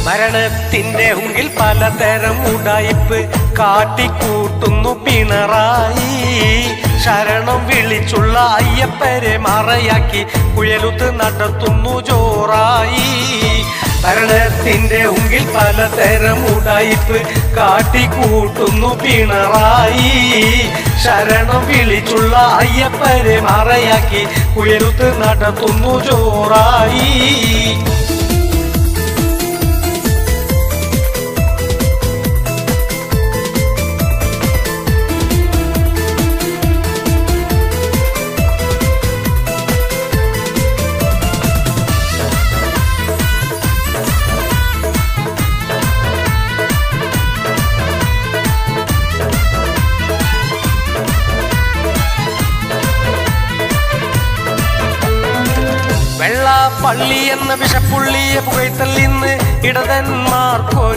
മരണത്തിന്റെ മുമ്പിൽ പലതരം ഉടായിപ്പ് കാട്ടിക്കൂട്ടുന്നു പിണറായി. ശരണം വിളിച്ചുള്ള അയ്യപ്പരെ മറയാക്കി കുഴലുത്ത് നടത്തുന്നു ജോറായി. മരണത്തിന്റെ മുമ്പിൽ പലതരം ഉടായിപ്പ് കാട്ടിക്കൂട്ടുന്നു പിണറായി. ശരണം വിളിച്ചുള്ള അയ്യപ്പരെ മറയാക്കി കുഴലുത്ത് നടത്തുന്നു ജോറായി. വെള്ളാപ്പള്ളി എന്ന വിഷപ്പുള്ളിയെ പുകഴ്ത്തല്ലിന്ന് ഇടതന്മാർക്കോ